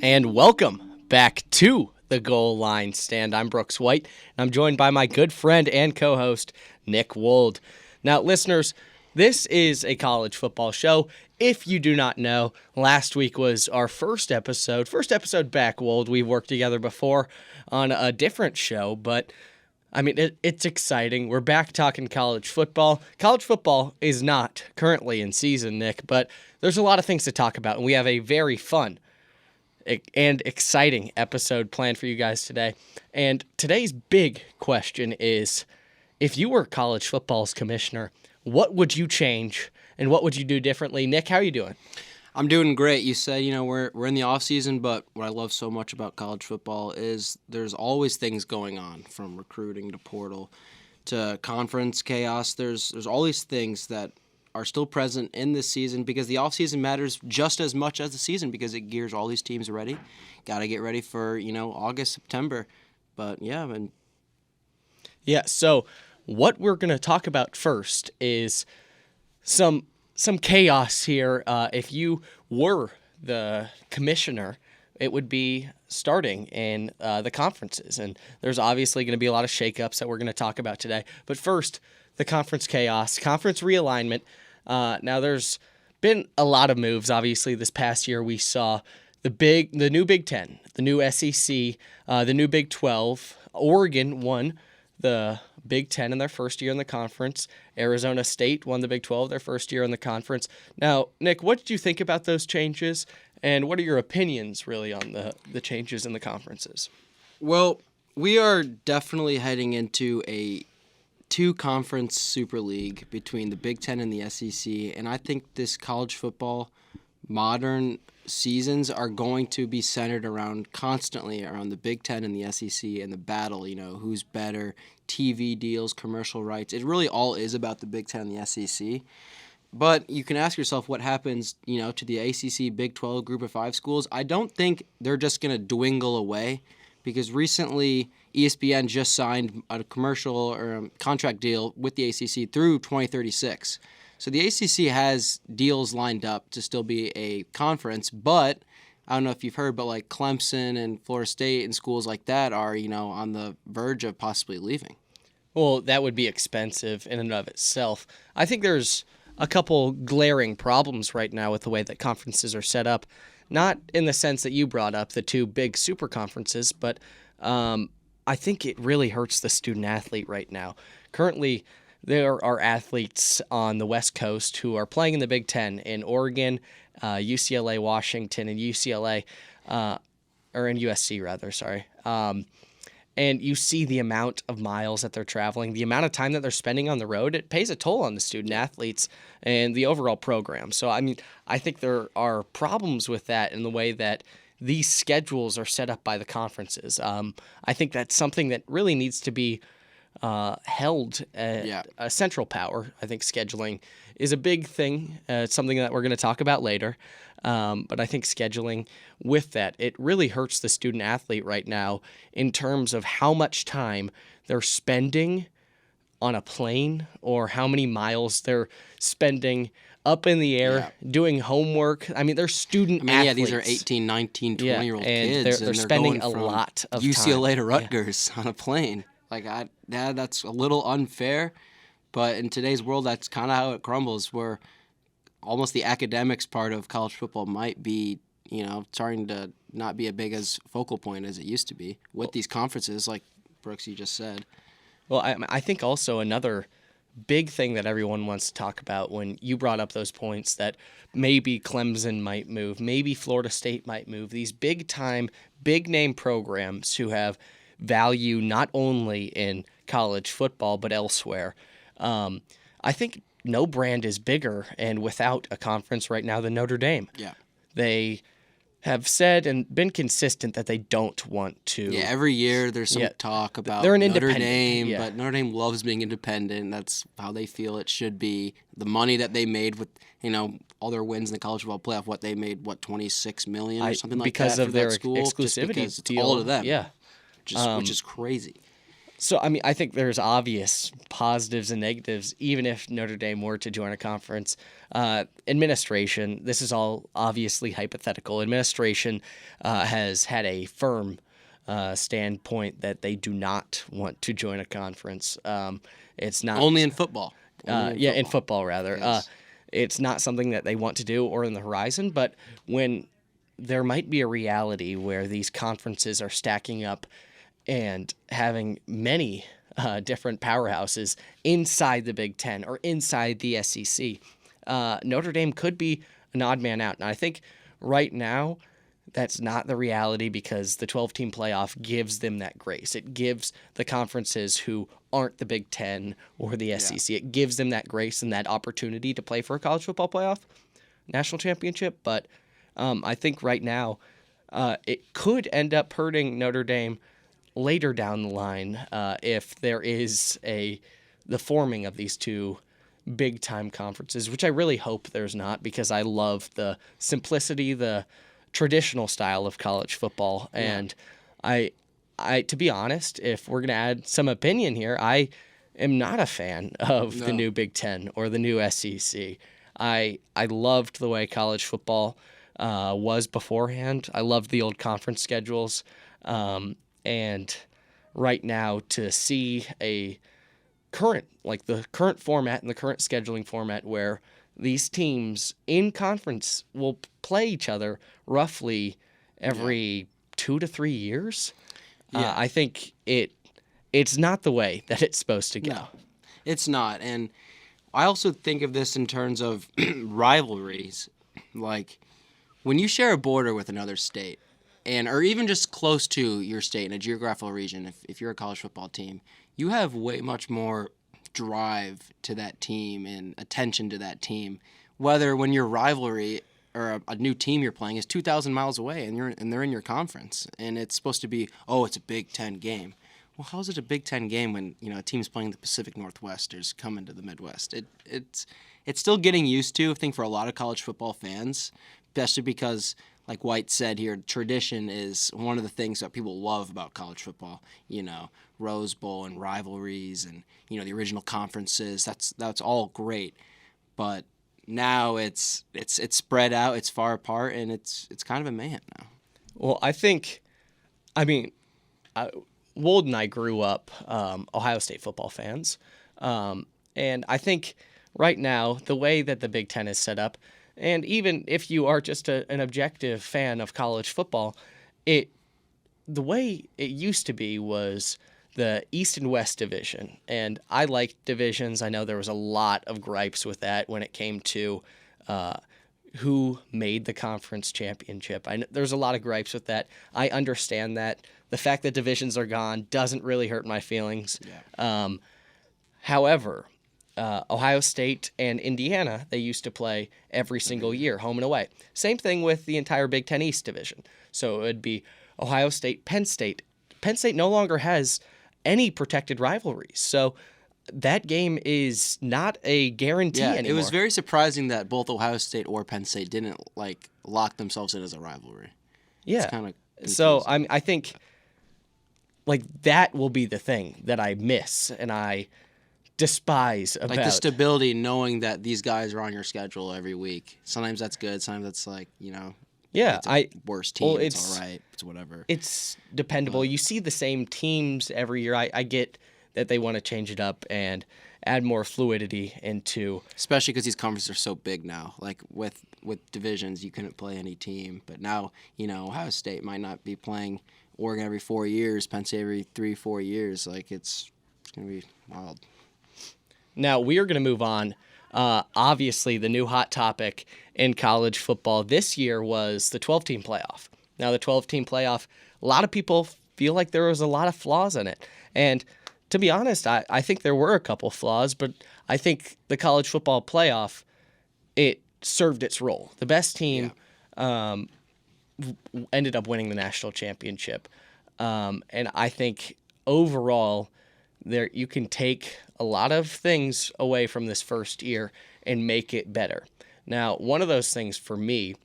and welcome back to the Goal Line Stand. I'm Brooks White, and I'm joined by my good friend and co-host, Nick Wold. Now, listeners, this is a college football show. If you do not know, last week was our first episode back, Wold. We've worked together before on a different show, but I mean, it's exciting. We're back talking college football. College football is not currently in season, Nick, but there's a lot of things to talk about, and we have a very fun and exciting episode planned for you guys today. And today's big question is, if you were college football's commissioner, what would you change and what would you do differently? Nick, how are you doing? I'm doing great. You said, we're in the off season, but what I love so much about college football is there's always things going on, from recruiting to portal to conference chaos. There's all these things that are still present in this season because the off season matters just as much as the season because it gears all these teams ready. Got to get ready for, August, September. But so what we're going to talk about first is some chaos here. If you were the commissioner, it would be starting in the conferences. And there's obviously going to be a lot of shakeups that we're going to talk about today. But first, the conference chaos, conference realignment. Now, there's been a lot of moves. Obviously, this past year we saw the new Big Ten, the new SEC, the new Big 12. Oregon won the Big Ten in their first year in the conference. Arizona State won the Big 12 their first year in the conference. Now, Nick, what did you think about those changes, and what are your opinions really on the changes in the conferences? Well, we are definitely heading into a two-conference super league between the Big Ten and the SEC, and I think this college football modern seasons are going to be centered constantly around the Big Ten and the SEC and the battle, who's better, TV deals, commercial rights. It really all is about the Big Ten and the SEC. But you can ask yourself what happens, to the ACC, Big 12, Group of 5 schools. I don't think they're just going to dwindle away because recently ESPN just signed a commercial or a contract deal with the ACC through 2036. So the ACC has deals lined up to still be a conference, but I don't know if you've heard, but like Clemson and Florida State and schools like that are, on the verge of possibly leaving. Well, that would be expensive in and of itself. I think there's a couple glaring problems right now with the way that conferences are set up, not in the sense that you brought up, the two big super conferences, but I think it really hurts the student athlete right now. Currently, there are athletes on the West Coast who are playing in the Big Ten in Oregon, UCLA, Washington, and UCLA, or in USC rather, sorry. And you see the amount of miles that they're traveling, the amount of time that they're spending on the road. It pays a toll on the student athletes and the overall program. So, I think there are problems with that in the way that these schedules are set up by the conferences. I think that's something that really needs to be held at a central power. I think scheduling is a big thing. It's something that we're going to talk about later. But I think scheduling with that, it really hurts the student athlete right now in terms of how much time they're spending on a plane or how many miles they're spending up in the air doing homework. They're student athletes. Yeah, these are 18, 19, 20-year-old kids. They're spending a lot of time. UCLA to Rutgers on a plane. That's a little unfair, but in today's world, that's kind of how it crumbles, where almost the academics part of college football might be, starting to not be as big as focal point as it used to be with these conferences, like Brooks, you just said. Well, I think also another big thing that everyone wants to talk about when you brought up those points that maybe Clemson might move, maybe Florida State might move, these big-time, big-name programs who have value not only in college football but elsewhere. I think no brand is bigger and without a conference right now than Notre Dame. Yeah. They have said and been consistent that they don't want to. Yeah, every year there's some talk about they're an Notre independent, Dame, but Notre Dame loves being independent. That's how they feel it should be. The money that they made with, all their wins in the college football playoff, what they made, $26 million or something like that because of their school, exclusivity because it's deal. all to them. Yeah. Which is crazy. So, I mean, I think there's obvious positives and negatives, even if Notre Dame were to join a conference. Administration, this is all obviously hypothetical. Administration has had a firm standpoint that they do not want to join a conference. It's not Only in football. in football rather. Yes. It's not something that they want to do or in the horizon. But when there might be a reality where these conferences are stacking up and having many different powerhouses inside the Big Ten or inside the SEC, Notre Dame could be an odd man out. And I think right now that's not the reality because the 12-team playoff gives them that grace. It gives the conferences who aren't the Big Ten or the SEC, it gives them that grace and that opportunity to play for a college football playoff national championship. But I think right now it could end up hurting Notre Dame later down the line if there is the forming of these two big time conferences, which I really hope there's not because I love the simplicity, the traditional style of college football. And I to be honest, if we're going to add some opinion here, I am not a fan of the new Big Ten or the new SEC. I loved the way college football was beforehand. I loved the old conference schedules. And right now to see the current format and the current scheduling format where these teams in conference will play each other roughly every 2 to 3 years, I think it's not the way that it's supposed to go. No, it's not. And I also think of this in terms of rivalries. Like when you share a border with another state, or even just close to your state in a geographical region, if you're a college football team, you have way much more drive to that team and attention to that team. Whether when your rivalry or a new team you're playing is 2,000 miles away and they're in your conference and it's supposed to be, it's a Big Ten game. Well, how is it a Big Ten game when a team's playing the Pacific Northwest or is coming to the Midwest? It's still getting used to, I think, for a lot of college football fans, especially because, like White said here, tradition is one of the things that people love about college football. Rose Bowl and rivalries and the original conferences. That's all great, but now it's spread out, it's far apart, and it's kind of a mayhem now. Well, Wold and I grew up Ohio State football fans, and I think right now the way that the Big Ten is set up, and even if you are just an objective fan of college football, the way it used to be was the East and West division. And I liked divisions. I know there was a lot of gripes with that when it came to who made the conference championship. There's a lot of gripes with that. I understand that. The fact that divisions are gone doesn't really hurt my feelings. Yeah. However, Ohio State and Indiana, they used to play every single year, home and away. Same thing with the entire Big Ten East division. So it would be Ohio State, Penn State. Penn State no longer has any protected rivalries. So that game is not a guarantee anymore. It was very surprising that both Ohio State or Penn State didn't lock themselves in as a rivalry. Yeah. It's kind of confusing. So I think that will be the thing that I miss and I despise about the stability, knowing that these guys are on your schedule every week. Sometimes that's good. Sometimes that's yeah, worst team. It's all right. It's whatever. It's dependable. You see the same teams every year. I get that they want to change it up and add more fluidity into. Especially because these conferences are so big now. Like with divisions, you couldn't play any team. But now, Ohio State might not be playing Oregon every 4 years, Penn State every 3-4 years. It's going to be wild. Now, we are going to move on. Obviously, the new hot topic in college football this year was the 12-team playoff. Now, the 12-team playoff, a lot of people feel like there was a lot of flaws in it. And to be honest, I think there were a couple flaws, but I think the college football playoff, it served its role. The best team ended up winning the national championship. And I think overall, you can take a lot of things away from this first year and make it better. Now, one of those things for me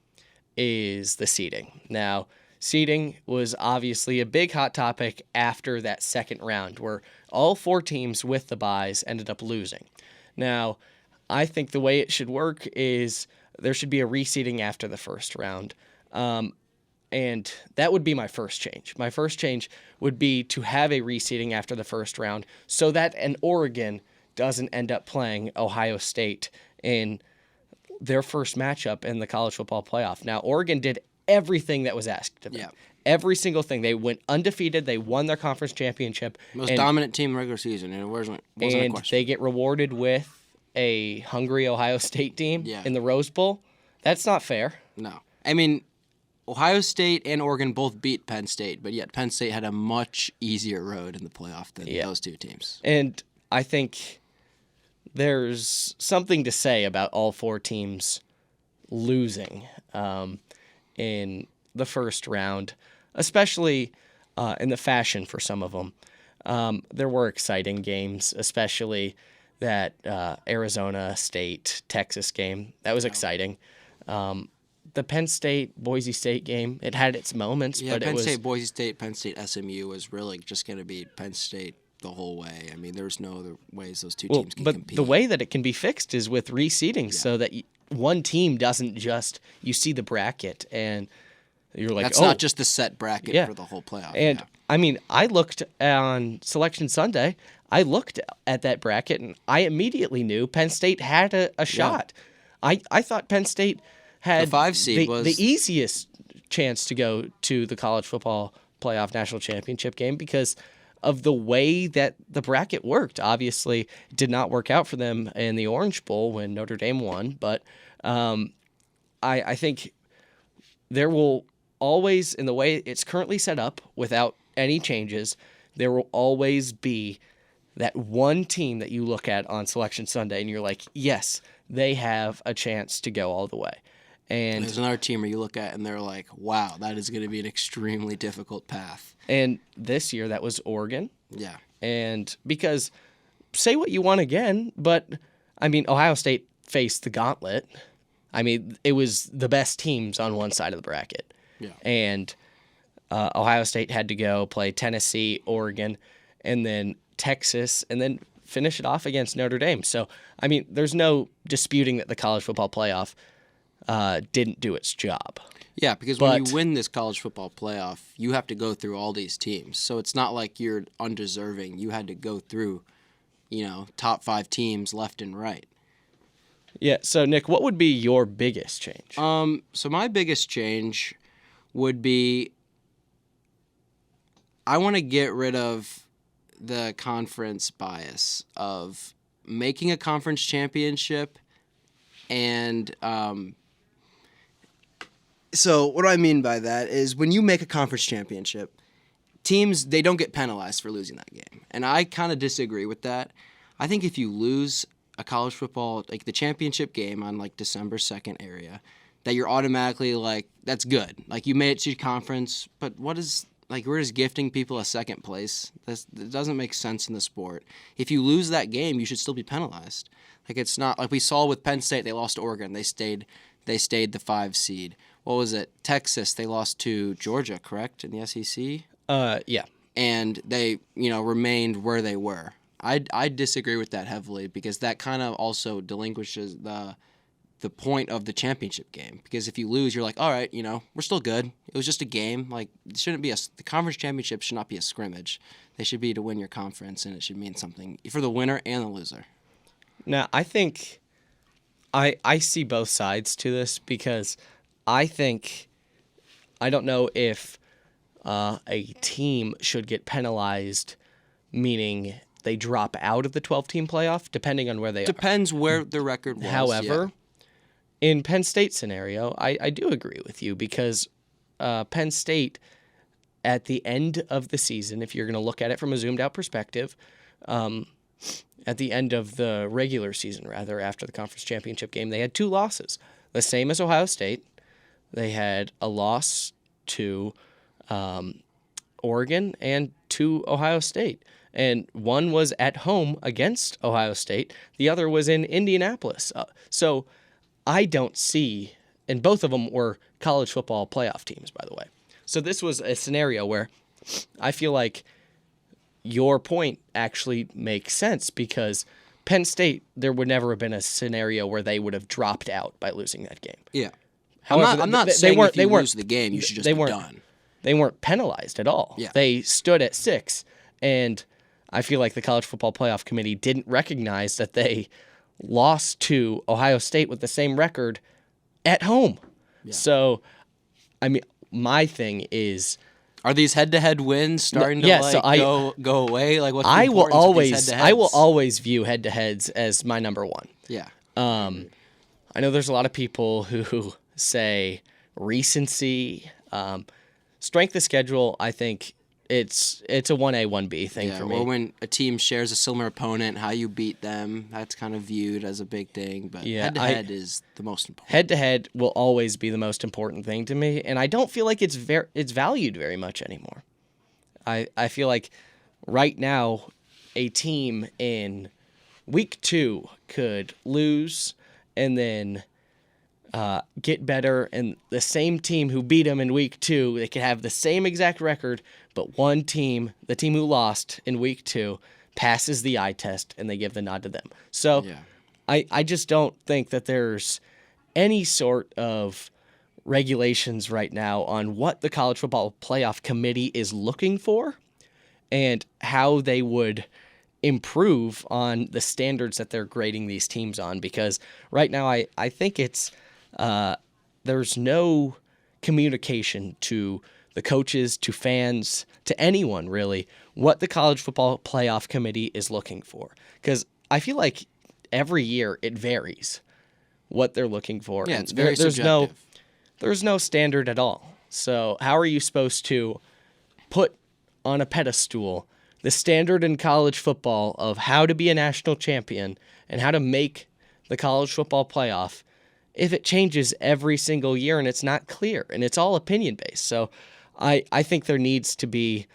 is the seeding. Now, seeding was obviously a big hot topic after that second round where all 4 teams with the byes ended up losing. Now, I think the way it should work is there should be a reseeding after the first round. And that would be my first change. My first change would be to have a reseeding after the first round so that an Oregon doesn't end up playing Ohio State in their first matchup in the college football playoff. Now, Oregon did everything that was asked of them. Yeah. Every single thing. They went undefeated. They won their conference championship. Most dominant team in regular season, and it wasn't a question. They get rewarded with a hungry Ohio State team Yeah. in the Rose Bowl. That's not fair. No. I mean, Ohio State and Oregon both beat Penn State, but yet Penn State had a much easier road in the playoff than those two teams. And I think there's something to say about all 4 teams losing in the first round, especially in the fashion for some of them. There were exciting games, especially that Arizona State Texas game. That was exciting. The Penn State Boise State game, it had its moments, but Penn it was State Boise State, Penn State SMU was really just going to be Penn State the whole way. I mean, there's no other ways those two teams can compete. But the way that it can be fixed is with reseeding, so that one team doesn't just you see the bracket and you're like, that's not just the set bracket for the whole playoff. And I mean, I looked on Selection Sunday. I looked at that bracket and I immediately knew Penn State had a shot. I thought Penn State had the 5 seed was the easiest chance to go to the college football playoff national championship game because of the way that the bracket worked. Obviously, it did not work out for them in the Orange Bowl when Notre Dame won, but I think there will always, in the way it's currently set up, without any changes, there will always be that one team that you look at on Selection Sunday and you're like, yes, they have a chance to go all the way. And there's another team where you look at and they're like, wow, that is going to be an extremely difficult path. And this year that was Oregon. Yeah. And because say what you want again, but I mean, Ohio State faced the gauntlet. I mean, it was the best teams on one side of the bracket. Yeah. And Ohio State had to go play Tennessee, Oregon, and then Texas, and then finish it off against Notre Dame. So, I mean, there's no disputing that the college football playoff didn't do its job. Yeah, because when you win this college football playoff, you have to go through all these teams. So it's not like you're undeserving. You had to go through, top 5 teams left and right. Yeah, so Nick, what would be your biggest change? So my biggest change would be I want to get rid of the conference bias of making a conference championship and so what do I mean by that is when you make a conference championship, teams, they don't get penalized for losing that game. And I kind of disagree with that. I think if you lose a college football, like the championship game on like December 2nd area, that you're automatically like, that's good. Like you made it to your conference, but we're just gifting people a second place. That doesn't make sense in the sport. If you lose that game, you should still be penalized. Like it's not like we saw with Penn State, they lost to Oregon. They stayed the 5 seed. What was it? Texas, they lost to Georgia, correct, in the SEC? Yeah. And they, remained where they were. I disagree with that heavily because that kind of also delinquishes the point of the championship game. Because if you lose, you're like, all right, we're still good. It was just a game. Like, it shouldn't be the conference championship should not be a scrimmage. They should be to win your conference, and it should mean something for the winner and the loser. Now, I think I see both sides to this because I don't know if a team should get penalized, meaning they drop out of the 12-team playoff, depending on where they are. Depends where the record was. However, in Penn State scenario, I do agree with you because Penn State, at the end of the season, if you're going to look at it from a zoomed-out perspective, at the end of the regular season, rather, after the conference championship game, they had 2 losses, the same as Ohio State. They had a loss to Oregon and to Ohio State. And one was at home against Ohio State. The other was in Indianapolis. So I don't see, and both of them were college football playoff teams, by the way. So this was a scenario where I feel like your point actually makes sense because Penn State, there would never have been a scenario where they would have dropped out by losing that game. Yeah. However, I'm not saying if you lose the game, you should just be done. They weren't penalized at all. Yeah. They stood at 6, and I feel like the College Football Playoff Committee didn't recognize that they lost to Ohio State with the same record at home. Yeah. So, I mean, my thing is, are these head-to-head wins starting to go away? Like, what's the I will head-to-heads? always view head-to-heads as my number one. Yeah. I know there's a lot of people who say recency, strength of schedule. I think it's a 1A, 1B thing for me. Or when a team shares a similar opponent, how you beat them, that's kind of viewed as a big thing. But head-to-head is the most important. Head-to-head will always be the most important thing to me, and I don't feel like it's valued very much anymore. I feel like right now a team in week 2 could lose and then get better, and the same team who beat them in week 2, they could have the same exact record, but one team, the team who lost in week 2, passes the eye test and they give the nod to them. So I just don't think that there's any sort of regulations right now on what the College Football Playoff Committee is looking for and how they would improve on the standards that they're grading these teams on, because right now I think it's there's no communication to the coaches, to fans, to anyone really, what the College Football Playoff Committee is looking for. Because I feel like every year it varies what they're looking for. Yeah, it's very subjective. There's no standard at all. So how are you supposed to put on a pedestal the standard in college football of how to be a national champion and how to make the college football playoff if it changes every single year and it's not clear and it's all opinion-based? So I think there needs to be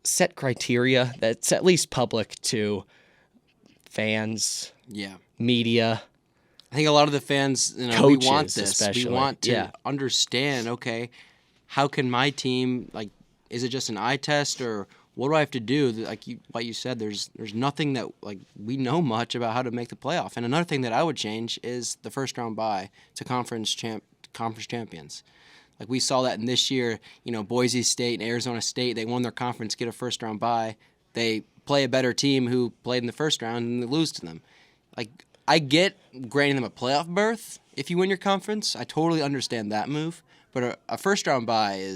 set criteria that's at least public to fans, media. I think a lot of the fans, coaches, we want this. Especially. We want to understand, okay, how can my team, is it just an eye test, or what do I have to do? Like you said, there's nothing that we know much about how to make the playoff. And another thing that I would change is the first round bye to conference champions. Like we saw that in this year, Boise State and Arizona State, they won their conference, get a first round bye. They play a better team who played in the first round and they lose to them. I get granting them a playoff berth if you win your conference. I totally understand that move, but a first round bye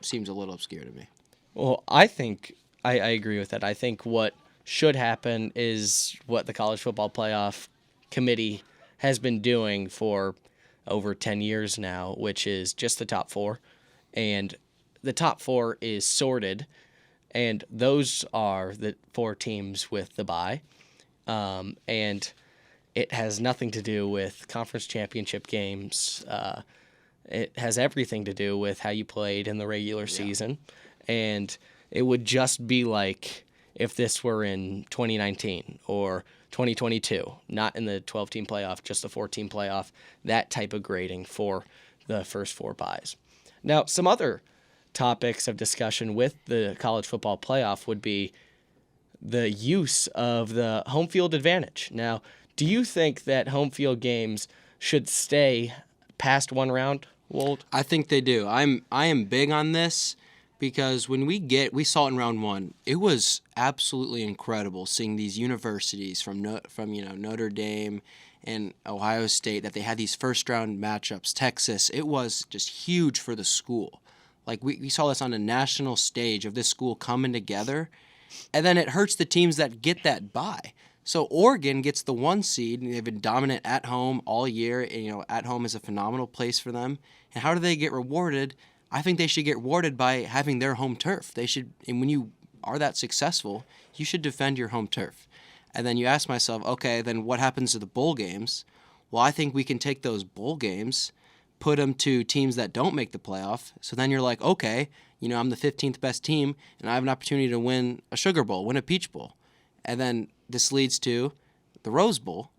seems a little obscure to me. Well, I think I agree with that. I think what should happen is what the College Football Playoff Committee has been doing for over 10 years now, which is just the top 4. And the top 4 is sorted, and those are the 4 teams with the bye. And it has nothing to do with conference championship games. It has everything to do with how you played in the regular season. And it would just be like if this were in 2019 or 2022, not in the 12-team playoff, just the 4-team playoff, that type of grading for the first 4 byes. Now, some other topics of discussion with the college football playoff would be the use of the home field advantage. Now, do you think that home field games should stay past one round, Wold? I think they do. I am big on this because when we saw it in round 1, it was absolutely incredible seeing these universities from Notre Dame and Ohio State, that they had these first round matchups. Texas, it was just huge for the school. Like we saw this on a national stage of this school coming together, and then it hurts the teams that get that bye. So Oregon gets the 1 seed, and they've been dominant at home all year. And, at home is a phenomenal place for them. And how do they get rewarded? I think they should get rewarded by having their home turf. They should, and when you are that successful, you should defend your home turf. And then you ask myself, okay, then what happens to the bowl games? Well, I think we can take those bowl games, put them to teams that don't make the playoff. So then you're like, okay, I'm the 15th best team, and I have an opportunity to win a Sugar Bowl, win a Peach Bowl. And then this leads to the Rose Bowl.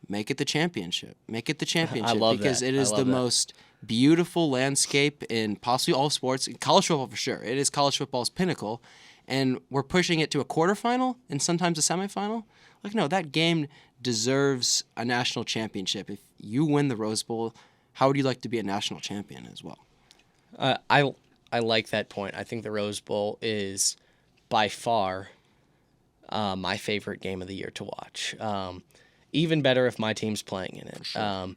Make it the championship. Make it the championship. I love because that. It is the most beautiful landscape in possibly all sports. In college football for sure. It is college football's pinnacle. and we're pushing it to a quarterfinal and sometimes a semifinal. Like, no, that game deserves a national championship. If you win the Rose Bowl, how would you like to be a national champion as well? I like that point. I think the Rose Bowl is by far my favorite game of the year to watch. Even better if my team's playing in it. Sure.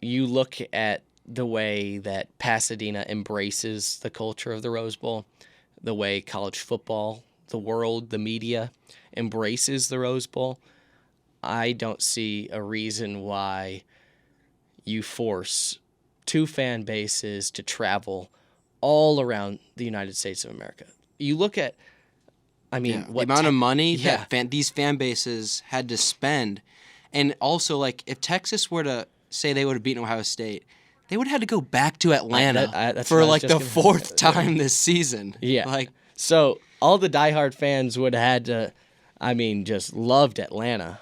You look at the way that Pasadena embraces the culture of the Rose Bowl, the way college football, the world, the media embraces the Rose Bowl. I don't see a reason why you force two fan bases to travel all around the United States of America. You look at, The amount of money Yeah. that these fan bases had to spend. And also, like, if Texas were to say they would have beaten Ohio State, they would have had to go back to Atlanta that's for, what I was like, just the gonna- fourth time this season. Yeah. Like, So all the diehard fans would have had to, just loved Atlanta.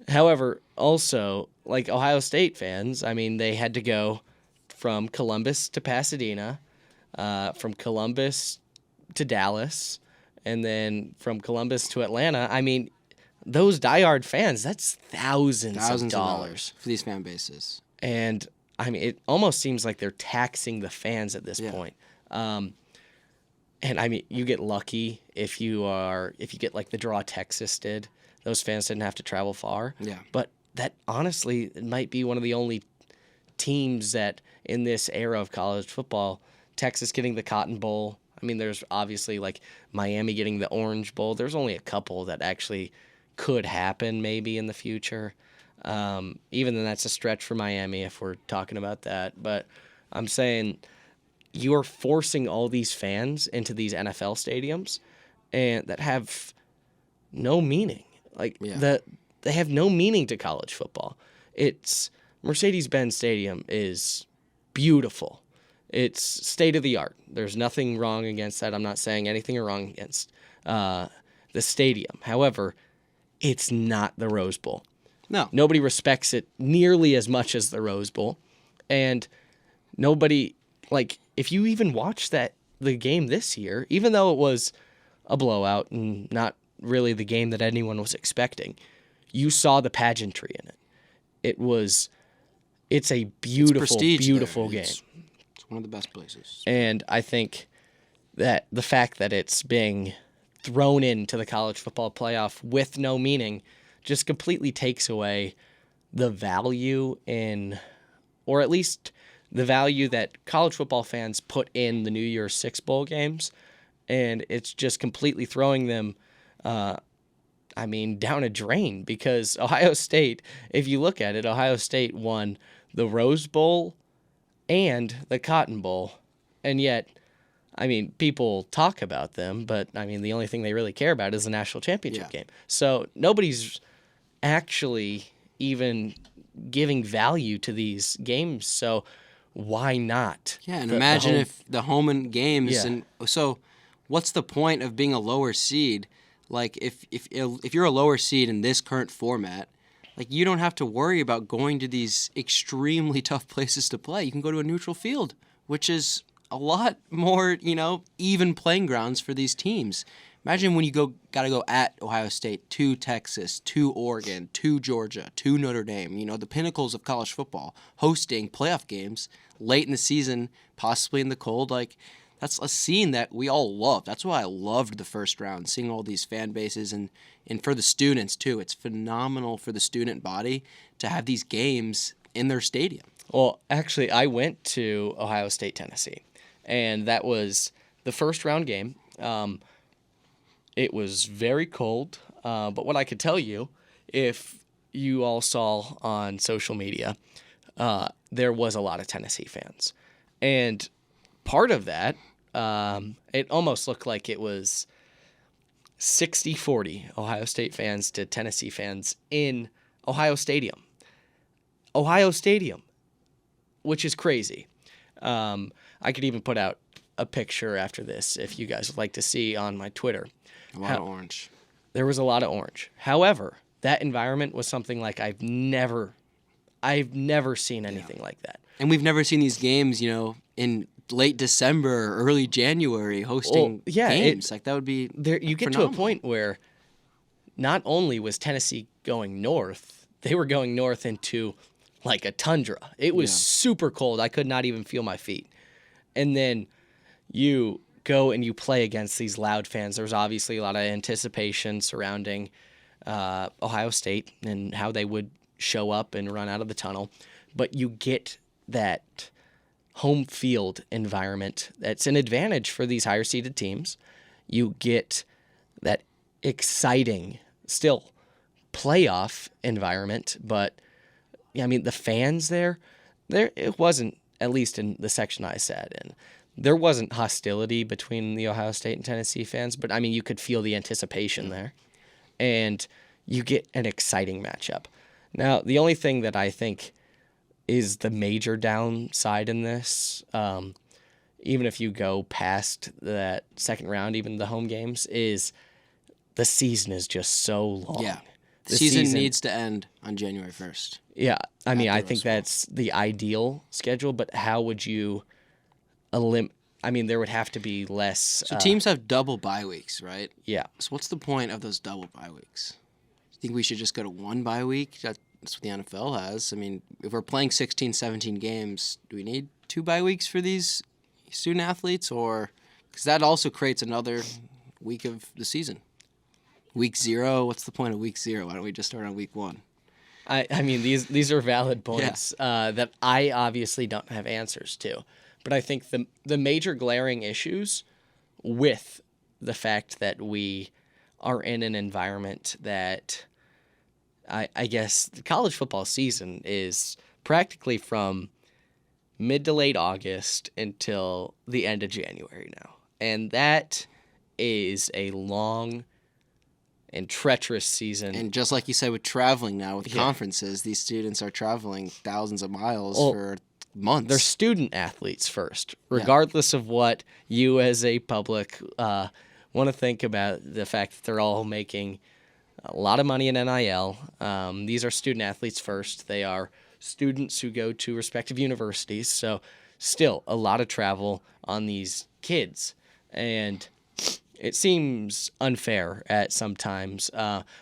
However, also, like Ohio State fans, they had to go from Columbus to Pasadena, from Columbus to Dallas, and then from Columbus to Atlanta. Those diehard fans, that's thousands of dollars. for these fan bases. And it almost seems like they're taxing the fans at this Yeah. point. And you get lucky if you get like the draw Texas did. Those fans didn't have to travel far. Yeah. But that honestly it might be one of the only teams that in this era of college football, Texas getting the Cotton Bowl. There's obviously like Miami getting the Orange Bowl. There's only a couple that actually could happen maybe in the future. Even then, that's a stretch for Miami if we're talking about that. But I'm saying you're forcing all these fans into these NFL stadiums and that have no meaning. They have no meaning to college football. It's Mercedes-Benz Stadium is beautiful. It's state of the art. There's nothing wrong against that. I'm not saying anything wrong against the stadium. However, it's not the Rose Bowl. No. Nobody respects it nearly as much as the Rose Bowl. And nobody, if you even watched the game this year, even though it was a blowout and not really the game that anyone was expecting, you saw the pageantry in it. It's a beautiful, beautiful game. It's one of the best places. And I think that the fact that it's being thrown into the college football playoff with no meaning just completely takes away the value or at least the value that college football fans put in the New Year's Six bowl games. And it's just completely throwing them, down a drain because Ohio State, if you look at it, Ohio State won the Rose Bowl and the Cotton Bowl. And yet, people talk about them, but, the only thing they really care about is the national championship game. So nobody's actually even giving value to these games. So why not? Yeah, and imagine if the home and games. Yeah. And so what's the point of being a lower seed? Like, if you're a lower seed in this current format, you don't have to worry about going to these extremely tough places to play. You can go to a neutral field, which is a lot more, even playing grounds for these teams. Imagine when you got to go at Ohio State, to Texas, to Oregon, to Georgia, to Notre Dame, the pinnacles of college football, hosting playoff games late in the season, possibly in the cold. That's a scene that we all love. That's why I loved the first round, seeing all these fan bases and for the students too. It's phenomenal for the student body to have these games in their stadium. Well, actually, I went to Ohio State, Tennessee, and that was the first round game. It was very cold, but what I could tell you, if you all saw on social media, there was a lot of Tennessee fans. And part of that, it almost looked like it was 60-40 Ohio State fans to Tennessee fans in Ohio Stadium. Ohio Stadium, which is crazy. I could even put out a picture after this if you guys would like to see on my Twitter. A lot of orange. There was a lot of orange. However, that environment was something like I've never seen anything like that. And we've never seen these games, in late December, early January hosting games. Like that would be there. You get phenomenal. to a point where not only was Tennessee going north, they were going north into like a tundra. It was super cold. I could not even feel my feet. And then you go and you play against these loud fans. There was obviously a lot of anticipation surrounding Ohio State and how they would show up and run out of the tunnel. But you get that home field environment that's an advantage for these higher seeded teams. You get that exciting, still playoff environment, but I mean the fans there it wasn't, at least in the section I sat in, there wasn't hostility between the Ohio State and Tennessee fans, but I mean you could feel the anticipation there, and you get an exciting matchup. Now the only thing that I think is the major downside in this, even if you go past that second round, even the home games, is the season is just so long. Yeah. The season needs to end on January 1st. Yeah. I mean, I think that's the ideal schedule, but how would you I mean, there would have to be less. So teams have double bye weeks, right? Yeah. So what's the point of those double bye weeks? You think we should just go to one bye week? That's what the NFL has. I mean, if we're playing 16, 17 games, do we need 2 bye weeks for these student athletes? Or because that also creates another week of the season. Week 0, what's the point of week 0? Why don't we just start on week 1? I mean, these are valid points that I obviously don't have answers to. But I think the major glaring issues with the fact that we are in an environment that I guess the college football season is practically from mid to late August until the end of January now. And that is a long and treacherous season. And just like you said with traveling now, with conferences, these students are traveling thousands of miles for months. They're student athletes first, regardless of what you as a public want to think about the fact that they're all making a lot of money in NIL. These are student athletes first. They are students who go to respective universities. So still a lot of travel on these kids. And it seems unfair at some times,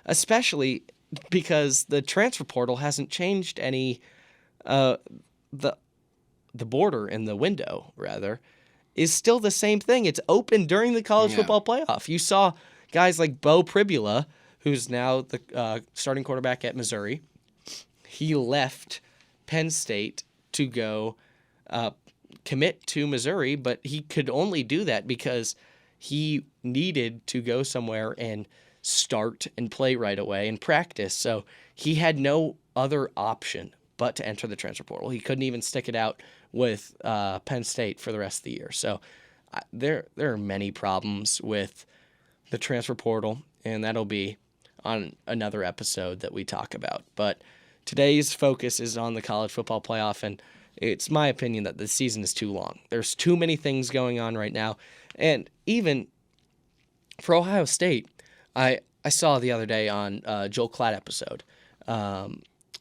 especially because the transfer portal hasn't changed any. The border in the window, rather, is still the same thing. It's open during the college football playoff. You saw guys like Bo Pribula, who's now the starting quarterback at Missouri. He left Penn State to go commit to Missouri, but he could only do that because he needed to go somewhere and start and play right away and practice. So he had no other option but to enter the transfer portal. He couldn't even stick it out with Penn State for the rest of the year. So there are many problems with the transfer portal, and that'll be on another episode that we talk about. But today's focus is on the college football playoff, and it's my opinion that the season is too long. There's too many things going on right now. And even for Ohio State, I saw the other day on Joel Klatt episode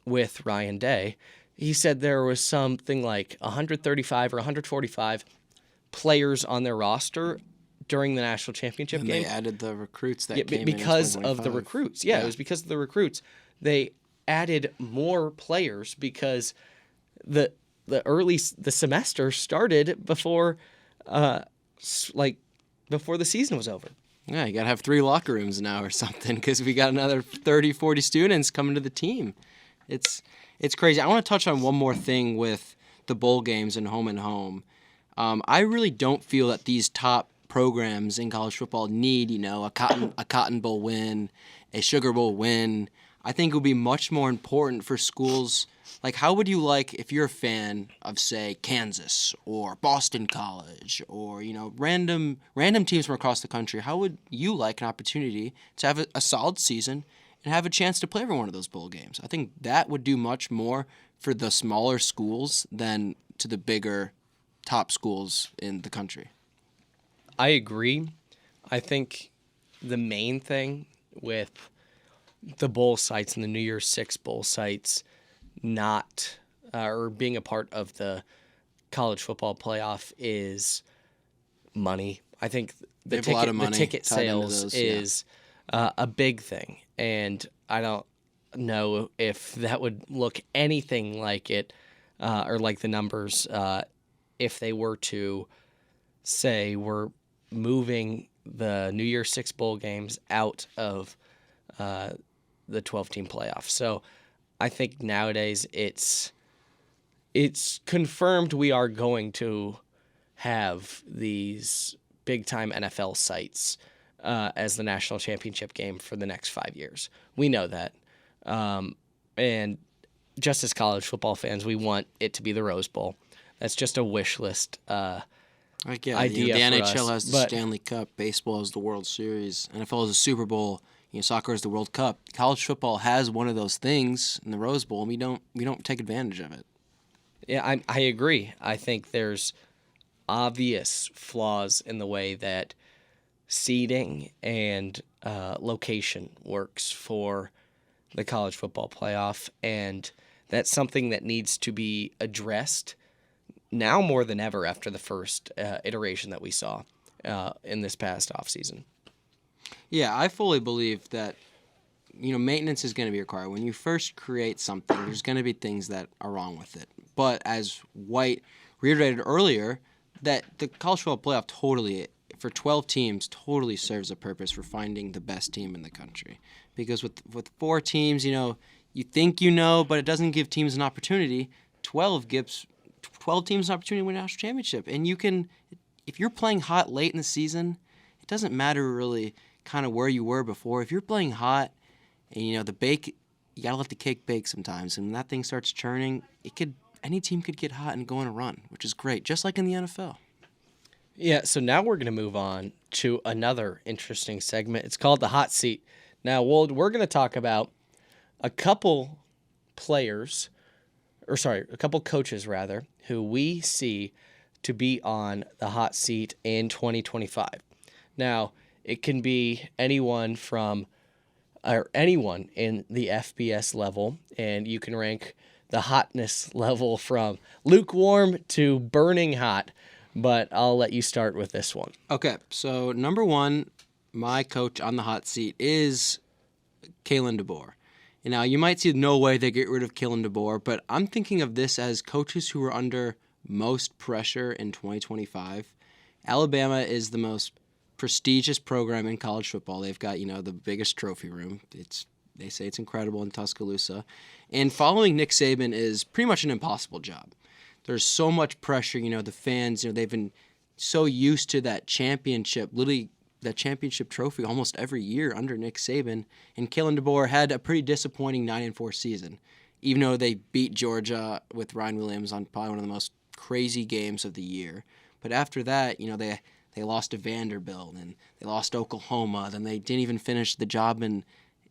with Ryan Day, he said there was something like 135 or 145 players on their roster during the national championship game. They added the recruits that came because in of the recruits. Yeah, it was because of the recruits. They added more players because the semester started before before the season was over. Yeah, you got to have 3 locker rooms now or something because we got another 30, 40 students coming to the team. It's crazy. I want to touch on one more thing with the bowl games and home. I really don't feel that these top programs in college football need, a Cotton Bowl win, a Sugar Bowl win. I think it would be much more important for schools. Like, how would you like, if you're a fan of, say, Kansas or Boston College or, random teams from across the country, how would you like an opportunity to have a solid season and have a chance to play for one of those bowl games? I think that would do much more for the smaller schools than to the bigger top schools in the country. I agree. I think the main thing with the bowl sites and the New Year's Six bowl sites not or being a part of the college football playoff is money. I think They have a lot of money the ticket tied into sales those, is a big thing, and I don't know if that would look anything like it or like the numbers if they were to say we're moving the New Year's Six bowl games out of the 12-team playoff. So I think nowadays it's confirmed we are going to have these big-time NFL sites as the national championship game for the next 5 years. We know that. And just as college football fans, we want it to be the Rose Bowl. That's just a wish list idea the for NHL us. has the Stanley Cup, baseball has the World Series, NFL has the Super Bowl, soccer is the World Cup. College football has one of those things in the Rose Bowl, and we don't take advantage of it. Yeah, I agree. I think there's obvious flaws in the way that seeding and location works for the college football playoff, and that's something that needs to be addressed now more than ever after the first iteration that we saw in this past offseason. Yeah, I fully believe that maintenance is going to be required. When you first create something, there's going to be things that are wrong with it. But as White reiterated earlier, that the college football playoff totally, for 12 teams, totally serves a purpose for finding the best team in the country. Because with 4 teams, you think but it doesn't give teams an opportunity. 12 gives 12 teams an opportunity to win a national championship. And you can, if you're playing hot late in the season, it doesn't matter really kind of where you were before. If you're playing hot and, you got to let the cake bake sometimes. And when that thing starts churning, any team could get hot and go on a run, which is great, just like in the NFL. Yeah, so now we're going to move on to another interesting segment. It's called the hot seat. Now, Wold, we're going to talk about a couple coaches, who we see to be on the hot seat in 2025. Now, it can be anyone in the FBS level, and you can rank the hotness level from lukewarm to burning hot, but I'll let you start with this one. Okay, so number 1, my coach on the hot seat is Kalen DeBoer. And now, you might see no way they get rid of Kalen DeBoer, but I'm thinking of this as coaches who are under most pressure in 2025. Alabama is the most prestigious program in college football. They've got, the biggest trophy room. They say it's incredible in Tuscaloosa. And following Nick Saban is pretty much an impossible job. There's so much pressure, the fans, they've been so used to that championship, literally that championship trophy almost every year under Nick Saban. And Kalen DeBoer had a pretty disappointing 9-4 season, even though they beat Georgia with Ryan Williams on probably one of the most crazy games of the year. But after that, they lost to Vanderbilt and they lost to Oklahoma. Then they didn't even finish the job in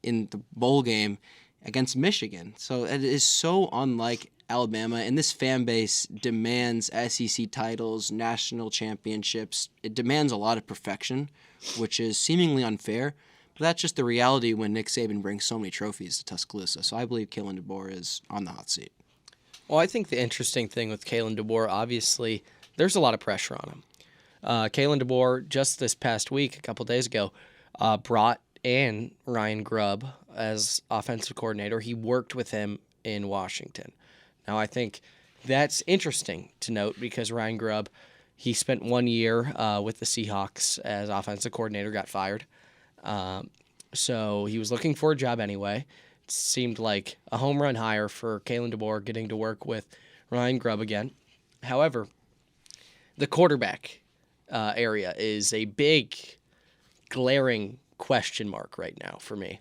the bowl game against Michigan. So it is so unlike Alabama, and this fan base demands SEC titles, national championships. It demands a lot of perfection, which is seemingly unfair, but that's just the reality when Nick Saban brings so many trophies to Tuscaloosa. So I believe Kalen DeBoer is on the hot seat. Well, I think the interesting thing with Kalen DeBoer, obviously, there's a lot of pressure on him. Kalen DeBoer, just this past week, a couple days ago, brought in Ryan Grubb as offensive coordinator. He worked with him in Washington. Now, I think that's interesting to note because Ryan Grubb, he spent 1 year with the Seahawks as offensive coordinator, got fired. So he was looking for a job anyway. It seemed like a home run hire for Kalen DeBoer getting to work with Ryan Grubb again. However, the quarterback area is a big, glaring question mark right now for me.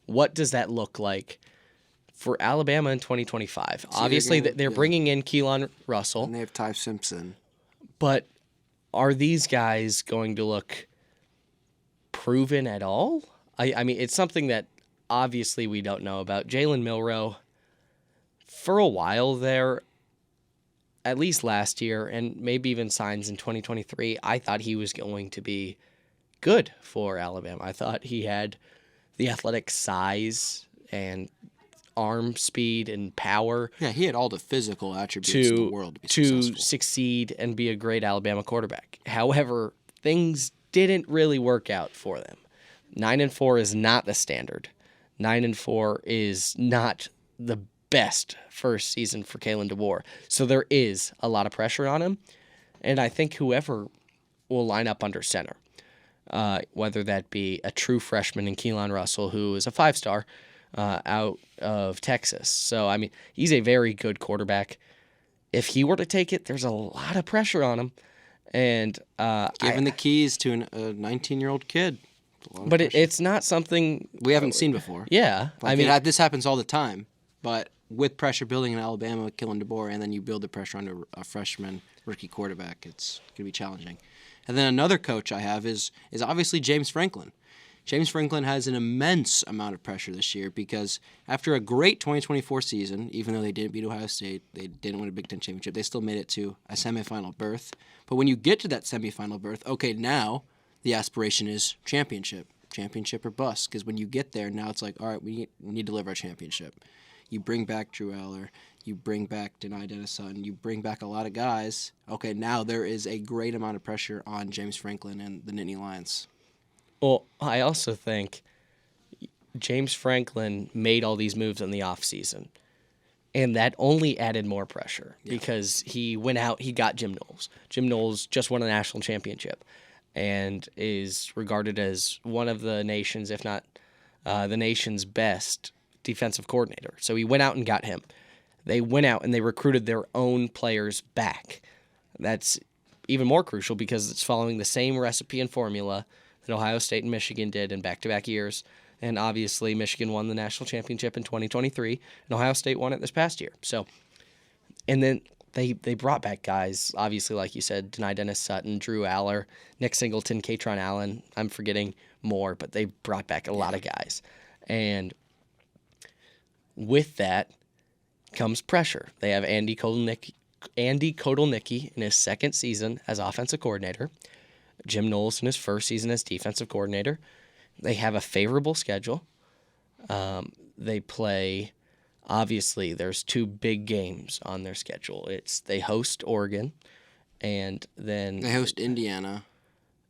What does that look like for Alabama in 2025? Obviously, they're bringing in Keelan Russell. And they have Ty Simpson. But are these guys going to look proven at all? I mean, it's something that obviously we don't know about. Jalen Milroe, for a while there, at least last year, and maybe even signs in 2023, I thought he was going to be good for Alabama. I thought he had the athletic size and arm speed and power Yeah, he had all the physical attributes in the world to be successful. succeed and be a great Alabama quarterback. However, things didn't really work out for them. 9-4 is not the standard. 9-4 is not the best first season for Kalen DeBoer. So there is a lot of pressure on him, and I think whoever will line up under center, whether that be a true freshman in Keelan Russell, who is a 5-star out of Texas. So, I mean, he's a very good quarterback. If he were to take it, there's a lot of pressure on him. And Giving the keys to a 19-year-old kid. But it's not something we haven't seen before. Yeah. Like, I mean, this happens all the time. But with pressure building in Alabama with Kalen DeBoer, and then you build the pressure under a freshman rookie quarterback, it's going to be challenging. And then another coach I have is obviously James Franklin. James Franklin has an immense amount of pressure this year because after a great 2024 season, even though they didn't beat Ohio State, they didn't win a Big Ten championship, they still made it to a semifinal berth. But when you get to that semifinal berth, okay, now the aspiration is championship or bust. Because when you get there, now it's like, all right, we need to live our championship. You bring back Drew Aller, you bring back Denai Dennis-Sutton, you bring back a lot of guys. Okay, now there is a great amount of pressure on James Franklin and the Nittany Lions. Well, I also think James Franklin made all these moves in the offseason, and that only added more pressure because he went out, he got Jim Knowles. Jim Knowles just won a national championship and is regarded as one of the nation's, if not the nation's best defensive coordinator. So he went out and got him. They went out and they recruited their own players back. That's even more crucial because it's following the same recipe and formula that Ohio State and Michigan did in back-to-back years. And obviously, Michigan won the national championship in 2023, and Ohio State won it this past year. So, and then they brought back guys, obviously, like you said, Denai Dennis-Sutton, Drew Aller, Nick Singleton, Katron Allen. I'm forgetting more, but they brought back a lot of guys. And with that comes pressure. They have Andy Kotelnicki in his second season as offensive coordinator, Jim Knowles in his first season as defensive coordinator. They have a favorable schedule. They play, obviously, there's two big games on their schedule. They host Oregon, and then they host Indiana,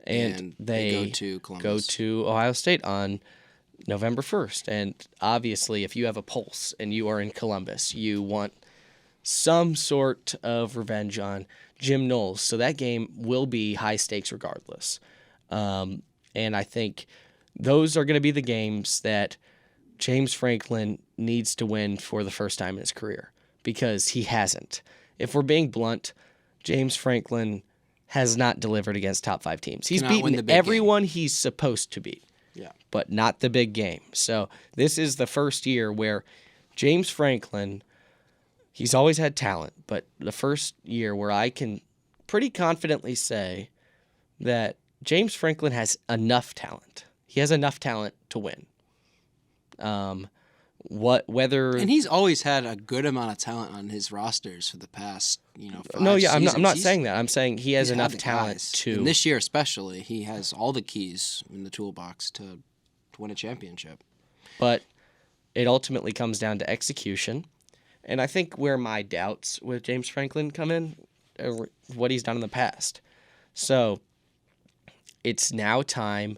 and they go to Columbus. Go to Ohio State on November 1st. And obviously, if you have a pulse and you are in Columbus, you want some sort of revenge on Jim Knowles. So that game will be high stakes regardless. And I think those are going to be the games that James Franklin needs to win for the first time in his career because he hasn't. If we're being blunt, James Franklin has not delivered against top 5 teams. He's beaten everyone he's supposed to beat, but not the big game. So this is the first year where James Franklin, he's always had talent, but the first year where I can pretty confidently say that James Franklin has enough talent. He has enough talent to win. And he's always had a good amount of talent on his rosters for the past, 5 No, yeah, seasons. I'm not saying that. I'm saying he has enough talent to. And this year especially, he has all the keys in the toolbox to win a championship. But it ultimately comes down to execution. And I think where my doubts with James Franklin come in are what he's done in the past. So it's now time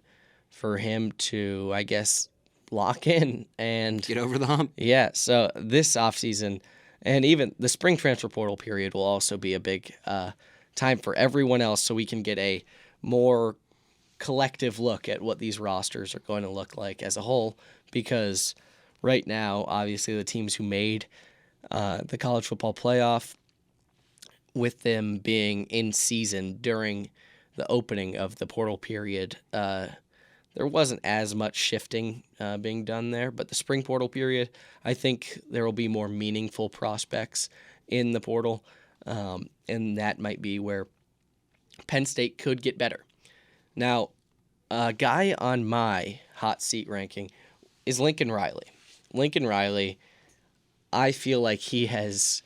for him to, I guess, lock in and get over the hump. Yeah, so this offseason and even the spring transfer portal period will also be a big time for everyone else so we can get a more collective look at what these rosters are going to look like as a whole because right now, obviously, the teams who made the college football playoff, with them being in season during the opening of the portal period, there wasn't as much shifting being done there. But the spring portal period, I think there will be more meaningful prospects in the portal, and that might be where Penn State could get better. Now, a guy on my hot seat ranking is Lincoln Riley. Lincoln Riley, I feel like he has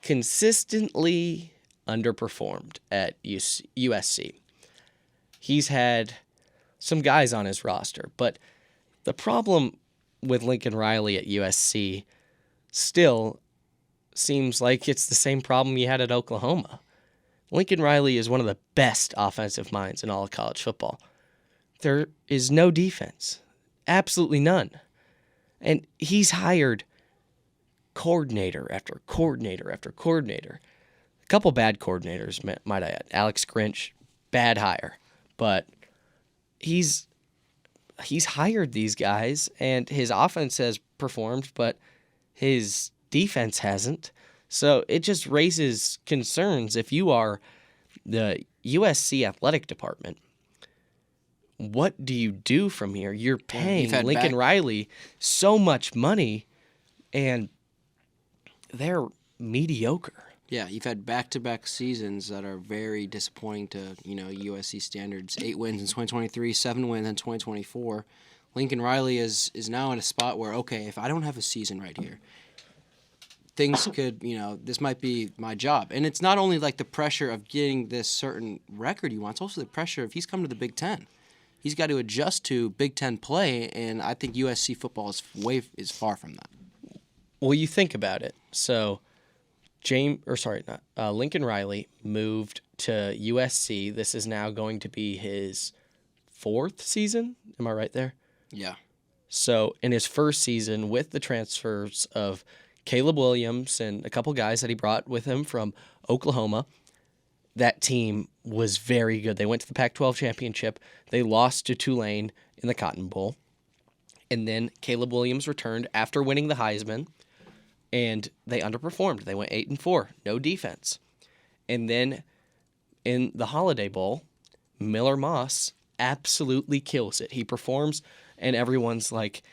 consistently underperformed at USC. He's had some guys on his roster, but the problem with Lincoln Riley at USC still seems like it's the same problem you had at Oklahoma. Lincoln Riley is one of the best offensive minds in all of college football. There is no defense, absolutely none. And he's hired coordinator after coordinator after coordinator. A couple bad coordinators, might I add. Alex Grinch, bad hire. But he's hired these guys, and his offense has performed, but his defense hasn't. So it just raises concerns. If you are the USC athletic department, what do you do from here? You're paying Lincoln Riley so much money, and they're mediocre. Yeah, you've had back-to-back seasons that are very disappointing to, USC standards. 8 wins in 2023, 7 wins in 2024. Lincoln Riley is now in a spot where, okay, if I don't have a season right here, things could, this might be my job. And it's not only like the pressure of getting this certain record you want, it's also the pressure of he's come to the Big Ten. He's got to adjust to Big Ten play, and I think USC football is far from that. Well, you think about it. So Lincoln Riley moved to USC. This is now going to be his 4th season. Am I right there? Yeah. So in his first season, with the transfers of Caleb Williams and a couple guys that he brought with him from Oklahoma, that team was very good. They went to the Pac-12 championship. They lost to Tulane in the Cotton Bowl. And then Caleb Williams returned after winning the Heisman, and they underperformed. They went 8-4, no defense. And then in the Holiday Bowl, Miller Moss absolutely kills it. He performs, and everyone's like,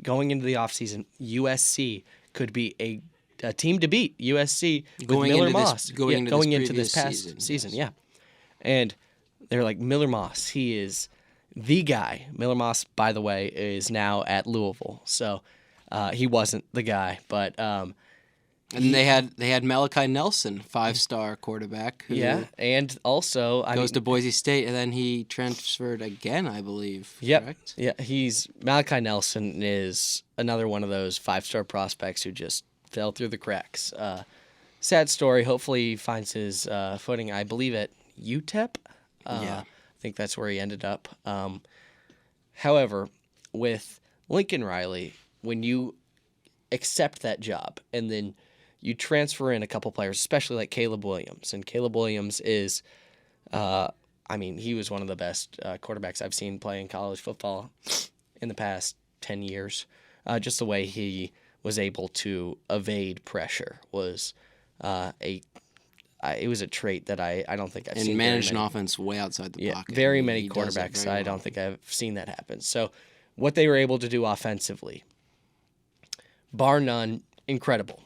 going into the offseason, USC could be a team to beat. USC with Miller Moss going into this past season. Yeah. And they're like, Miller Moss, he is the guy. Miller Moss, by the way, is now at Louisville. So he wasn't the guy, but and they had Malachi Nelson, 5-star quarterback. Who and also goes to Boise State, and then he transferred again, I believe. Yep. Correct? Yeah, Malachi Nelson is another one of those 5-star prospects who just fell through the cracks. Sad story. Hopefully he finds his footing, I believe, at UTEP. I think that's where he ended up. However, with Lincoln Riley, when you accept that job and then you transfer in a couple players, especially like Caleb Williams, and Caleb Williams is, he was one of the best quarterbacks I've seen play in college football in the past 10 years. Just the way he was able to evade pressure was it was a trait that I don't think I've seen. And manage an offense way outside the pocket. Very many quarterbacks, I don't think I've seen that happen. So what they were able to do offensively, bar none, incredible.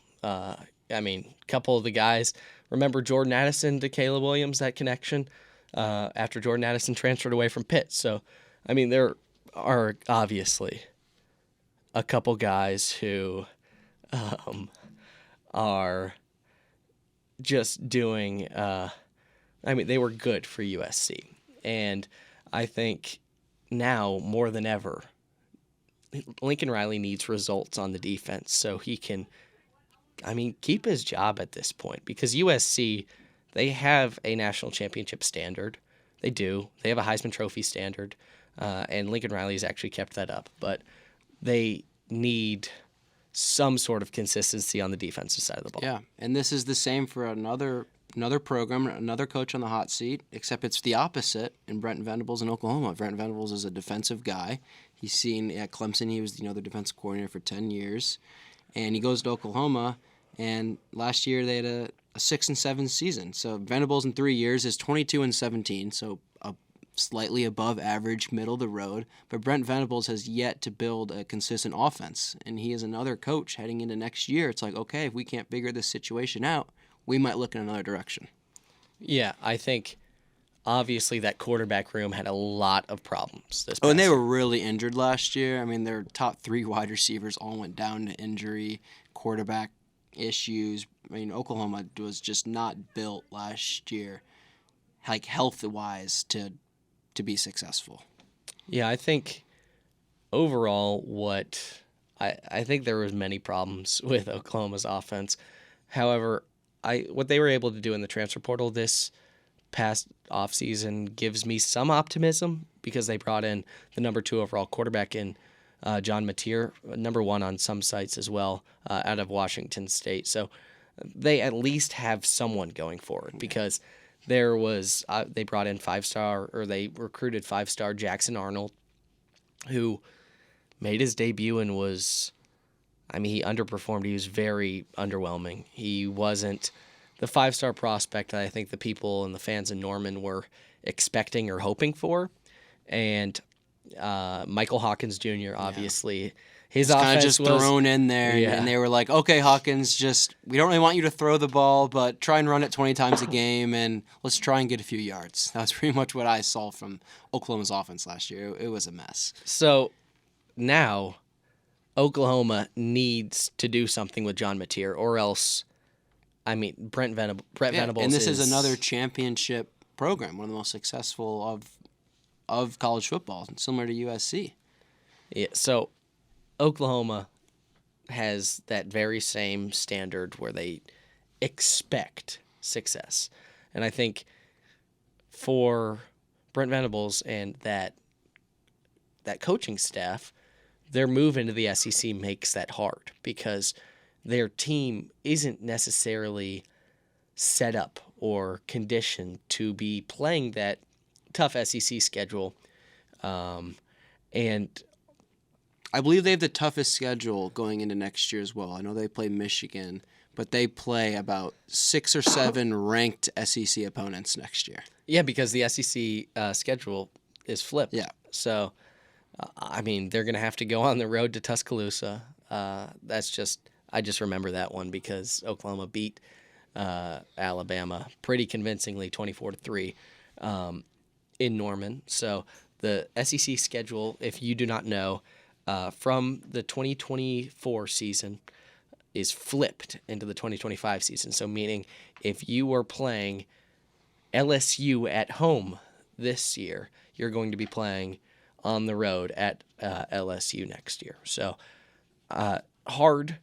Couple of the guys, remember Jordan Addison to Caleb Williams, that connection, after Jordan Addison transferred away from Pitt. So, there are obviously a couple guys who are just doing, they were good for USC. And I think now more than ever, Lincoln Riley needs results on the defense so he can, keep his job at this point, because USC, they have a national championship standard. They do. They have a Heisman Trophy standard, and Lincoln Riley has actually kept that up. But they need some sort of consistency on the defensive side of the ball. Yeah, and this is the same for another program, another coach on the hot seat, except it's the opposite in Brent Venables in Oklahoma. Brent Venables is a defensive guy. He's seen at Clemson, he was the defensive coordinator for 10 years. And he goes to Oklahoma, and last year they had a 6-7 season. So Venables in 3 years is 22-17, so a slightly above average, middle of the road. But Brent Venables has yet to build a consistent offense, and he is another coach heading into next year. It's like, okay, if we can't figure this situation out, we might look in another direction. Yeah, I think obviously that quarterback room had a lot of problems this past and they were really injured last year. Their top 3 wide receivers all went down to injury, quarterback issues. Oklahoma was just not built last year, like health-wise, to be successful. Yeah, I think overall what I think there was many problems with Oklahoma's offense. However, what they were able to do in the transfer portal this past offseason gives me some optimism because they brought in the number 2 overall quarterback in John Mateer, number 1 on some sites as well, out of Washington State. So they at least have someone going forward because there was they brought in they recruited 5-star Jackson Arnold, who made his debut and he underperformed. He was very underwhelming. He wasn't the 5-star prospect that I think the people and the fans in Norman were expecting or hoping for. And Michael Hawkins Jr., obviously, his offense kind of just thrown in there, and they were like, okay, Hawkins, we don't really want you to throw the ball, but try and run it 20 times a game, and let's try and get a few yards. That was pretty much what I saw from Oklahoma's offense last year. It was a mess. So now Oklahoma needs to do something with John Mateer, or else, Brent Venables. And this is another championship program, one of the most successful of college football, similar to USC. Yeah, so Oklahoma has that very same standard where they expect success. And I think for Brent Venables and that coaching staff, their move into the SEC makes that hard because their team isn't necessarily set up or conditioned to be playing that tough SEC schedule. And I believe they have the toughest schedule going into next year as well. I know they play Michigan, but they play about 6 or 7 ranked SEC opponents next year. Yeah, because the SEC schedule is flipped. Yeah. So, they're going to have to go on the road to Tuscaloosa. I just remember that one because Oklahoma beat Alabama pretty convincingly, 24-3, in Norman. So the SEC schedule, if you do not know, from the 2024 season is flipped into the 2025 season. So meaning if you were playing LSU at home this year, you're going to be playing on the road at LSU next year. So hard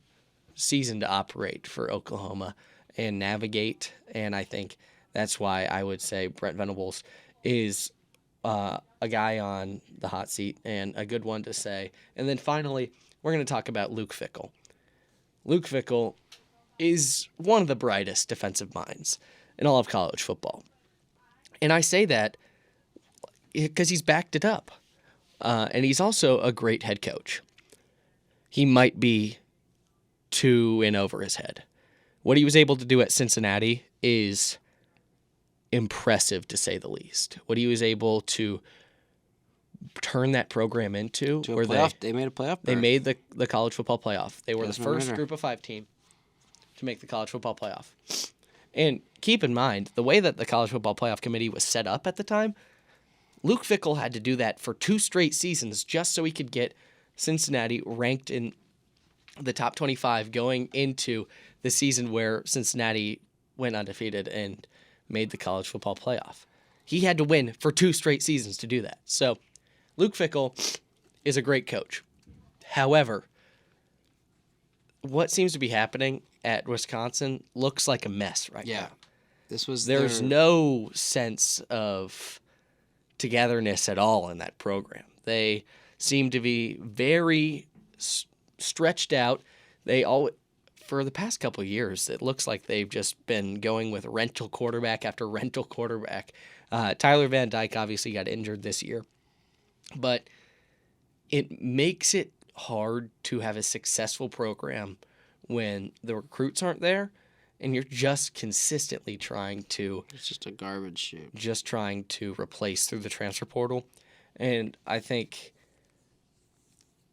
season to operate for Oklahoma and navigate, and I think that's why I would say Brent Venables is a guy on the hot seat and a good one to say. And then finally, we're going to talk about Luke Fickell. Luke Fickell is one of the brightest defensive minds in all of college football. And I say that because he's backed it up. And he's also a great head coach. He might be too in over his head. What he was able to do at Cincinnati is impressive, to say the least. What he was able to turn that program into where they made a playoff. They made the college football playoff. They were the first Group of 5 team to make the college football playoff. And keep in mind, the way that the college football playoff committee was set up at the time, Luke Fickell had to do that for 2 straight seasons just so he could get Cincinnati ranked in the top 25 going into the season where Cincinnati went undefeated and made the college football playoff. He had to win for 2 straight seasons to do that. So Luke Fickell is a great coach. However, what seems to be happening at Wisconsin looks like a mess right now. There's no sense of togetherness at all in that program. They seem to be very stretched out. For the past couple of years, it looks like they've just been going with rental quarterback after rental quarterback. Tyler Van Dyke obviously got injured this year, but it makes it hard to have a successful program when the recruits aren't there and you're just consistently trying to... It's just a garbage shoot. Just trying to replace through the transfer portal. And I think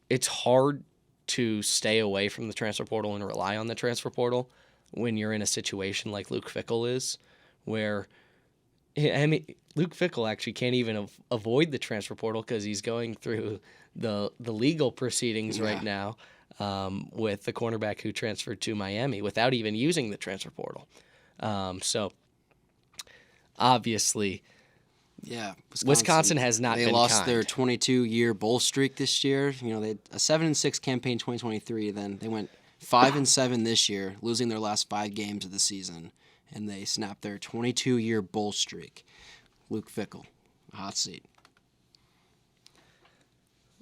it's hard to stay away from the transfer portal and rely on the transfer portal when you're in a situation like Luke Fickell is, where... Luke Fickell actually can't even avoid the transfer portal because he's going through the legal proceedings right now with the cornerback who transferred to Miami without even using the transfer portal. So obviously Yeah, Wisconsin has not They been lost kind. their 22-year bowl streak this year. You know, they had a 7-6 campaign 2023. Then they went 5-7 this year, losing their last 5 games of the season, and they snapped their 22-year bowl streak. Luke Fickell, hot seat.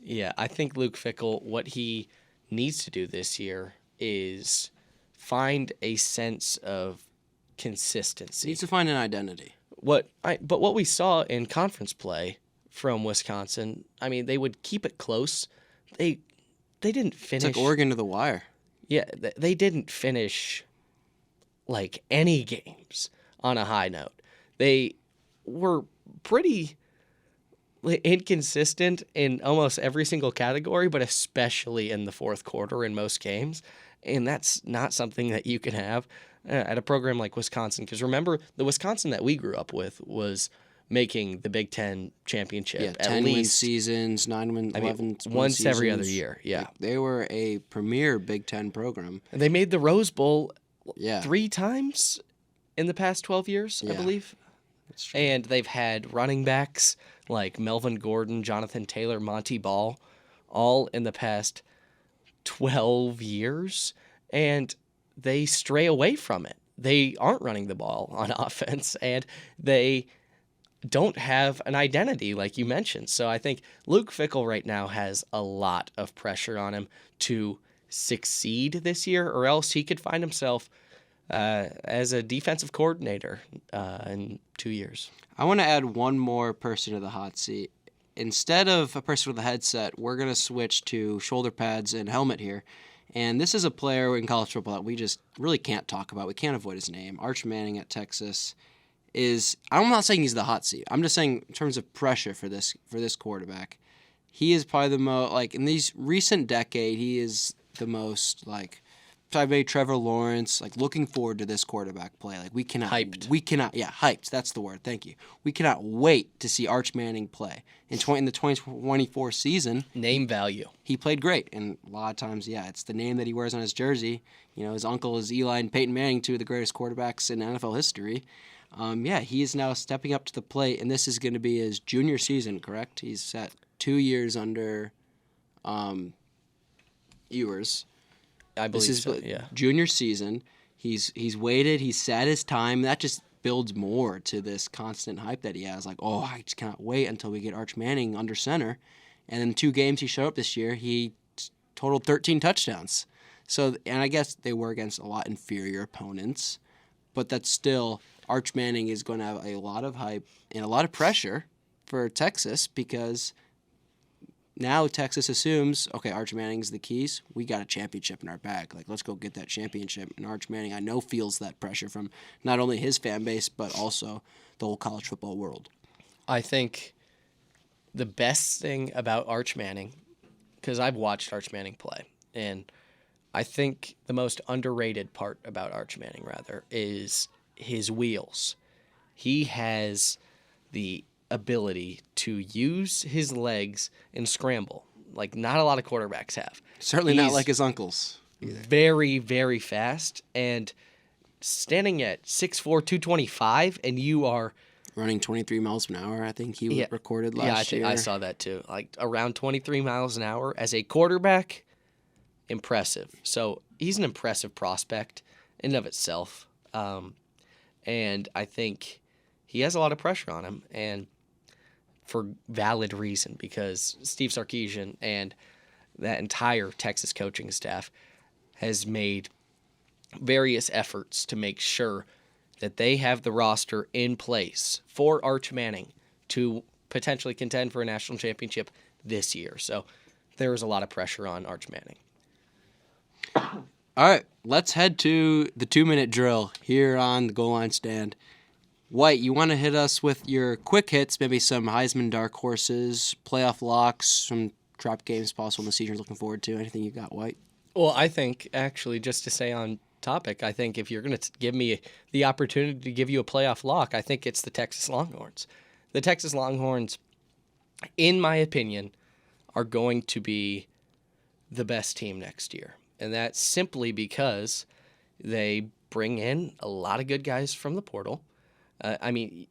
Yeah, I think Luke Fickell, what he needs to do this year is find a sense of consistency. Needs to find an identity. But what we saw in conference play from Wisconsin, I mean, they would keep it close. They didn't finish. Took Oregon to the wire. Yeah, they didn't finish like any games on a high note. They were pretty inconsistent in almost every single category, but especially in the fourth quarter in most games. And that's not something that you can have at a program like Wisconsin. Because remember, the Wisconsin that we grew up with was making the Big Ten championship Yeah, at 10 least win seasons, 9 win, 11 win once seasons. every other year. Yeah, Like, they were a premier Big Ten program. and they made the Rose Bowl Yeah, 3 times in the past 12 years, I Yeah. believe. that's true. And they've had running backs like Melvin Gordon, Jonathan Taylor, Monty Ball, all in the past 12 years. And they stray away from it. They aren't running the ball on offense, and they don't have an identity like you mentioned. So I think Luke Fickell right now has a lot of pressure on him to succeed this year, or else he could find himself as a defensive coordinator in 2 years. I want to add one more person to the hot seat. Instead of a person with a headset, we're going to switch to shoulder pads and helmet here. And this is a player in college football that we just really can't talk about. We can't avoid his name. Arch Manning at Texas is, I'm not saying he's the hot seat. I'm just saying in terms of pressure for this quarterback, he is probably the most, like, in these recent decade, he is the most, like, Trevor Lawrence, like, looking forward to this quarterback play. Like, Hyped. Hyped. That's the word. Thank you. We cannot wait to see Arch Manning play. In the 2024 season, Name value. he played great. And a lot of times, yeah, it's the name that he wears on his jersey. You know, his uncle is Eli and Peyton Manning, two of the greatest quarterbacks in NFL history. Yeah, he is now stepping up to the plate, and this is going to be his junior season, correct? He's at 2 years under Ewers. I believe This is so, yeah. junior season. He's waited. He's sat his time. That just builds more to this constant hype that he has. Like, oh, I just cannot wait until we get Arch Manning under center. And in 2 games he showed up this year, he totaled 13 touchdowns. So, and I guess they were against a lot inferior opponents, but that's still, Arch Manning is going to have a lot of hype and a lot of pressure for Texas, because now Texas assumes, okay, Arch Manning's the keys. We got a championship in our bag. Like, let's go get that championship. And Arch Manning, I know, feels that pressure from not only his fan base, but also the whole college football world. I think the best thing about Arch Manning, because I've watched Arch Manning play, and I think the most underrated part about Arch Manning, rather, is his wheels. He has the ability to use his legs and scramble like not a lot of quarterbacks have. Certainly not He's like his uncles. very, very fast, and standing at 6'4", 225, and you are Running 23 miles an hour, I think he recorded last year. I saw that too. Like around 23 miles an hour as a quarterback, impressive. So he's an impressive prospect in and of itself. And I think he has a lot of pressure on him, and for valid reason, because Steve Sarkisian and that entire Texas coaching staff has made various efforts to make sure that they have the roster in place for Arch Manning to potentially contend for a national championship this year. So there is a lot of pressure on Arch Manning. All right, let's head to the 2-minute drill here on the goal line stand. White, you want to hit us with your quick hits, maybe some Heisman dark horses, playoff locks, some trap games possible in the season you're looking forward to. Anything you got, White? Well, I think, actually, just to say on topic, I think if you're going to give me the opportunity to give you a playoff lock, I think it's the Texas Longhorns. The Texas Longhorns, in my opinion, are going to be the best team next year. And that's simply because they bring in a lot of good guys from the portal. I mean,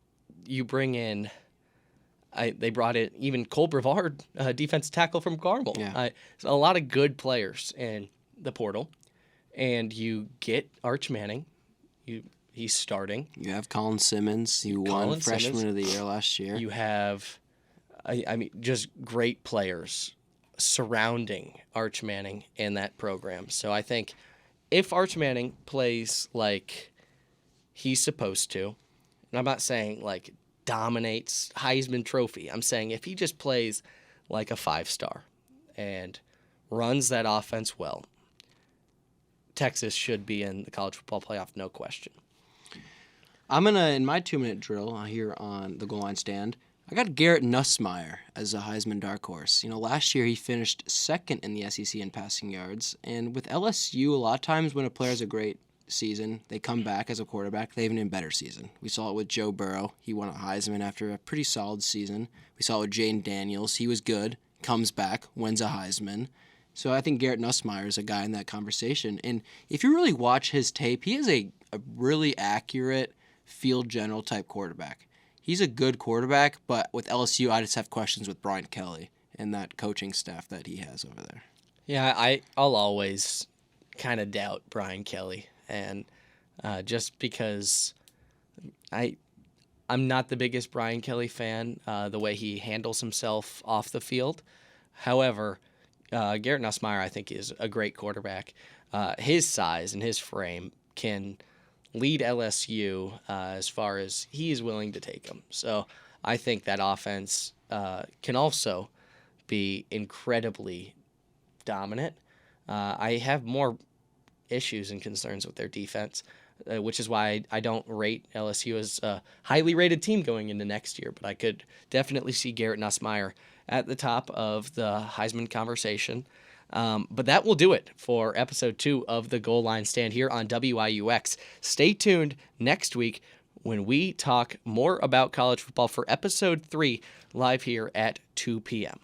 you bring in They brought in even Cole Brevard, defensive tackle from Carmel. Yeah. So a lot of good players in the portal. And you get Arch Manning. He's starting. You have Colin Simmons. He won Freshman of the Year last year. You have, I mean, just great players surrounding Arch Manning in that program. So I think if Arch Manning plays like he's supposed to, and I'm not saying like dominates Heisman Trophy, I'm saying if he just plays like a 5-star and runs that offense well, Texas should be in the college football playoff, no question. I'm going to, in my 2-minute drill here on the goal line stand, I got Garrett Nussmeier as a Heisman dark horse. You know, last year he finished second in the SEC in passing yards. And with LSU, a lot of times when a player has a great season, they come back as a quarterback, they have an even better season. We saw it with Joe Burrow. He won a Heisman after a pretty solid season. We saw it with Jane Daniels. He was good, comes back, wins a Heisman. So I think Garrett Nussmeier is a guy in that conversation. And if you really watch his tape, he is a really accurate field general type quarterback. He's a good quarterback, but with LSU, I just have questions with Brian Kelly and that coaching staff that he has over there. Yeah, I'll always kind of doubt Brian Kelly, and just because I'm not the biggest Brian Kelly fan, the way he handles himself off the field. However, Garrett Nussmeier, I think, is a great quarterback. His size and his frame can lead LSU as far as he is willing to take them. So I think that offense can also be incredibly dominant. I have more issues and concerns with their defense, which is why I don't rate LSU as a highly rated team going into next year. But I could definitely see Garrett Nussmeier at the top of the Heisman conversation. But that will do it for episode 2 of the Goal Line Stand here on WIUX. Stay tuned next week when we talk more about college football for episode 3 live here at 2 p.m.